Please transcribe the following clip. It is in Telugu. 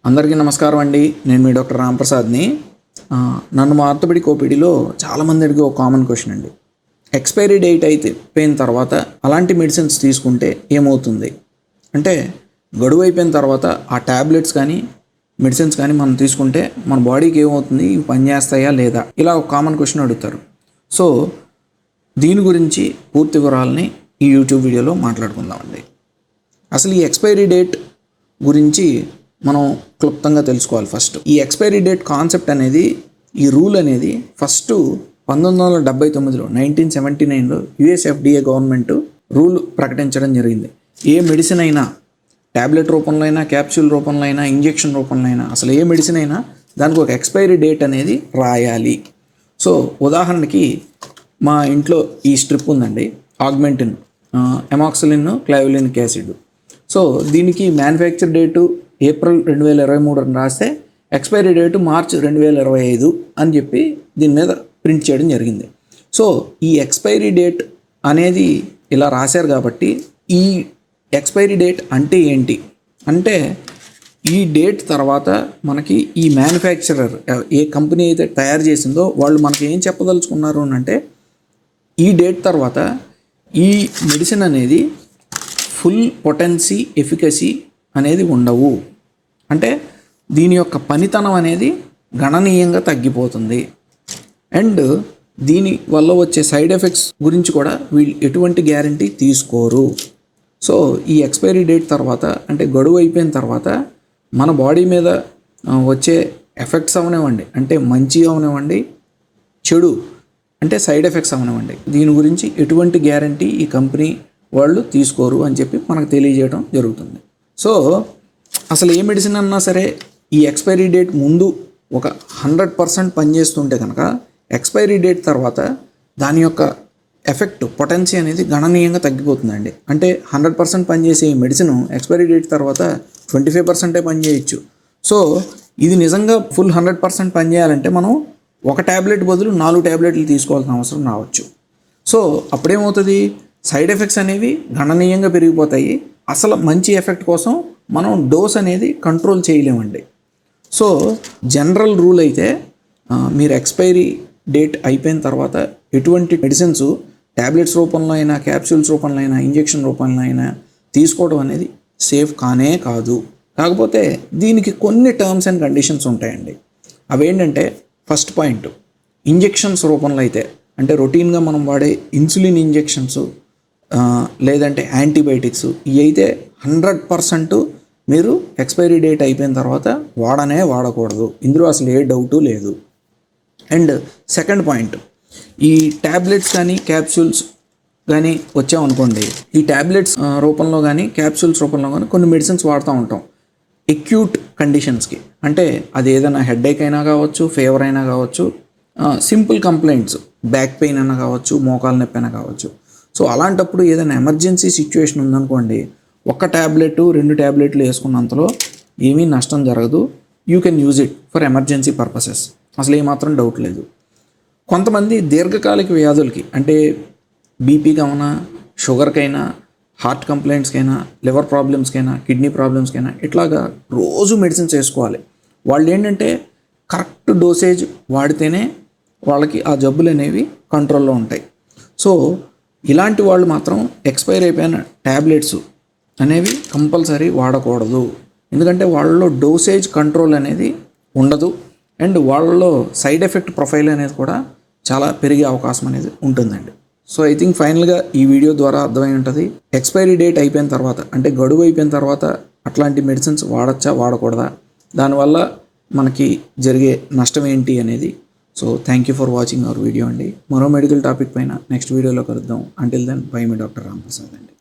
అందరికీ నమస్కారం అండి. నేను మీ డాక్టర్ రాంప్రసాద్ని. నన్ను మా ఆర్థోపెడిక్ ఓపీడీలో చాలామంది అడిగే ఒక కామన్ క్వశ్చన్ అండి. ఎక్స్పైరీ డేట్ అయిపోయిన తర్వాత అలాంటి మెడిసిన్స్ తీసుకుంటే ఏమవుతుంది అంటే, గడువు అయిపోయిన తర్వాత ఆ ట్యాబ్లెట్స్ కానీ మెడిసిన్స్ కానీ మనం తీసుకుంటే మన బాడీకి ఏమవుతుంది, ఇవి పనిచేస్తాయా లేదా, ఇలా ఒక కామన్ క్వశ్చన్ అడుగుతారు. సో దీని గురించి పూర్తి వివరాలని ఈ యూట్యూబ్ వీడియోలో మాట్లాడుకుందామండి. అసలు ఈ ఎక్స్పైరీ డేట్ గురించి మనం క్లుప్తంగా తెలుసుకోవాలి. ఫస్ట్ ఈ ఎక్స్పైరీ డేట్ కాన్సెప్ట్ అనేది, ఈ రూల్ అనేది ఫస్ట్ 1979లో 1979లో యుఎస్ FDA గవర్నమెంట్ రూల్ ప్రకటించడం జరిగింది. ఏ మెడిసిన్ అయినా, ట్యాబ్లెట్ రూపంలో అయినా, క్యాప్సూల్ రూపంలో అయినా, ఇంజెక్షన్ రూపంలో అయినా, అసలు ఏ మెడిసిన్ అయినా దానికి ఒక ఎక్స్పైరీ డేట్ అనేది రాయాలి. సో ఉదాహరణకి మా ఇంట్లో ఈ స్ట్రిప్ ఉందండి, ఆగ్మెంటిన్, ఎమాక్సిలిన్, క్లైవోలినిక్ యాసిడ్. సో దీనికి మ్యానుఫ్యాక్చర్ డేటు ఏప్రిల్ 2023 అని రాస్తే ఎక్స్పైరీ డేటు మార్చ్ 2025 అని చెప్పి దీని మీద ప్రింట్ చేయడం జరిగింది. సో ఈ ఎక్స్పైరీ డేట్ అనేది ఇలా రాశారు కాబట్టి, ఈ ఎక్స్పైరీ డేట్ అంటే ఏంటి అంటే, ఈ డేట్ తర్వాత మనకి ఈ మ్యానుఫ్యాక్చరర్ ఏ కంపెనీ అయితే తయారు చేసిందో వాళ్ళు మనకి ఏం చెప్పదలుచుకున్నారు అని అంటే, ఈ డేట్ తర్వాత ఈ మెడిసిన్ అనేది ఫుల్ పొటెన్సీ, ఎఫికసీ అనేది ఉండవు. అంటే దీని యొక్క పనితనం అనేది గణనీయంగా తగ్గిపోతుంది. అండ్ దీని వల్ల వచ్చే సైడ్ ఎఫెక్ట్స్ గురించి కూడా వీళ్ళు ఎటువంటి గ్యారంటీ తీసుకోరు. సో ఈ ఎక్స్పైరీ డేట్ తర్వాత, అంటే గడువు అయిపోయిన తర్వాత మన బాడీ మీద వచ్చే ఎఫెక్ట్స్ అవనివ్వండి, అంటే మంచి అవనివ్వండి, చెడు అంటే సైడ్ ఎఫెక్ట్స్ అవనివ్వండి, దీని గురించి ఎటువంటి గ్యారంటీ ఈ కంపెనీ వాళ్ళు తీసుకోరు అని చెప్పి మనకు తెలియజేయడం జరుగుతుంది. సో అసలు ఏ మెడిసిన్ అన్నా సరే ఈ ఎక్స్పైరీ డేట్ ముందు ఒక 100% పనిచేస్తుంటే కనుక, ఎక్స్పైరీ డేట్ తర్వాత దాని యొక్క ఎఫెక్ట్, పొటెన్సీ అనేది గణనీయంగా తగ్గిపోతుందండి. అంటే 100% పనిచేసే ఈ మెడిసిన్ ఎక్స్పైరీ డేట్ తర్వాత 25% పనిచేయచ్చు. సో ఇది నిజంగా ఫుల్ 100% పనిచేయాలంటే మనం ఒక ట్యాబ్లెట్ బదులు 4 ట్యాబ్లెట్లు తీసుకోవాల్సిన అవసరం రావచ్చు. సో అప్పుడేమవుతుంది, సైడ్ ఎఫెక్ట్స్ అనేవి గణనీయంగా పెరిగిపోతాయి. అసలు మంచి ఎఫెక్ట్ కోసం మనం డోస్ అనేది కంట్రోల్ చేయలేమండి. సో జనరల్ రూల్ అయితే మీరు ఎక్స్పైరీ డేట్ అయిపోయిన తర్వాత ఎటువంటి మెడిసిన్స్ ట్యాబ్లెట్స్ రూపంలో అయినా, క్యాప్సూల్స్ రూపంలో అయినా, ఇంజెక్షన్ రూపంలో అయినా తీసుకోవడం అనేది సేఫ్ కానే కాదు. కాకపోతే దీనికి కొన్ని టర్మ్స్ అండ్ కండిషన్స్ ఉంటాయండి. అవేంటంటే, ఫస్ట్ పాయింట్, ఇంజెక్షన్స్ రూపంలో అయితే, అంటే రొటీన్గా మనం వాడే ఇన్సులిన్ ఇంజెక్షన్స్ లేదంటే యాంటీబయాటిక్స్, ఇవి అయితే 100% మీరు ఎక్స్పైరీ డేట్ అయిపోయిన తర్వాత వాడకూడదు. ఇందులో అసలు ఏ డౌటు లేదు. అండ్ సెకండ్ పాయింట్, ఈ ట్యాబ్లెట్స్ కానీ క్యాప్సూల్స్ కానీ వచ్చామనుకోండి, ఈ ట్యాబ్లెట్స్ రూపంలో కానీ క్యాప్సూల్స్ రూపంలో కానీ కొన్ని మెడిసిన్స్ వాడుతూ ఉంటాం ఎక్యూట్ కండిషన్స్కి. అంటే అది ఏదైనా హెడేక్ అయినా కావచ్చు, ఫీవర్ అయినా కావచ్చు, సింపుల్ కంప్లైంట్స్, బ్యాక్ పెయిన్ అయినా కావచ్చు, మోకాలు నొప్పి అయినా కావచ్చు. సో అలాంటప్పుడు ఏదైనా ఎమర్జెన్సీ సిచ్యువేషన్ ఉందనుకోండి, ఒక్క ట్యాబ్లెట్ 2 ట్యాబ్లెట్లు వేసుకున్నంతలో ఏమీ నష్టం జరగదు. You can use it for emergency purposes, అసలు ఏమాత్రం డౌట్ లేదు. కొంతమంది దీర్ఘకాలిక వ్యాధులకి, అంటే బీపీకైనా, షుగర్కైనా, హార్ట్ కంప్లైంట్స్కైనా, లివర్ ప్రాబ్లమ్స్కైనా, కిడ్నీ ప్రాబ్లమ్స్కైనా ఇట్లాగా రోజు మెడిసిన్స్ వేసుకోవాలి. వాళ్ళు ఏంటంటే కరెక్ట్ డోసేజ్ వాడితేనే వాళ్ళకి ఆ జబ్బులు అనేవి కంట్రోల్లో ఉంటాయి. సో ఇలాంటి వాళ్ళు మాత్రం ఎక్స్పైర్ అయిపోయిన ట్యాబ్లెట్స్ అనేవి కంపల్సరీ వాడకూడదు. ఎందుకంటే వాళ్ళలో డోసేజ్ కంట్రోల్ అనేది ఉండదు. అండ్ వాళ్ళలో సైడ్ ఎఫెక్ట్ ప్రొఫైల్ అనేది కూడా చాలా పెరిగే అవకాశం అనేది ఉంటుందండి. సో ఐ థింక్ ఫైనల్గా ఈ వీడియో ద్వారా అర్థమై ఉంటుంది, ఎక్స్పైరీ డేట్ అయిపోయిన తర్వాత, అంటే గడువు అయిపోయిన తర్వాత అట్లాంటి మెడిసిన్స్ వాడచ్చా, వాడకూడదా, దానివల్ల మనకి జరిగే నష్టం ఏంటి అనేది. So thank you for watching our video అండి. మరో మెడికల్ టాపిక్ పైన నెక్స్ట్ వీడియోలో కలుద్దాం. అంటిల్ దెన్, బై మీ డాక్టర్ రాంప్రసాద్ అండి.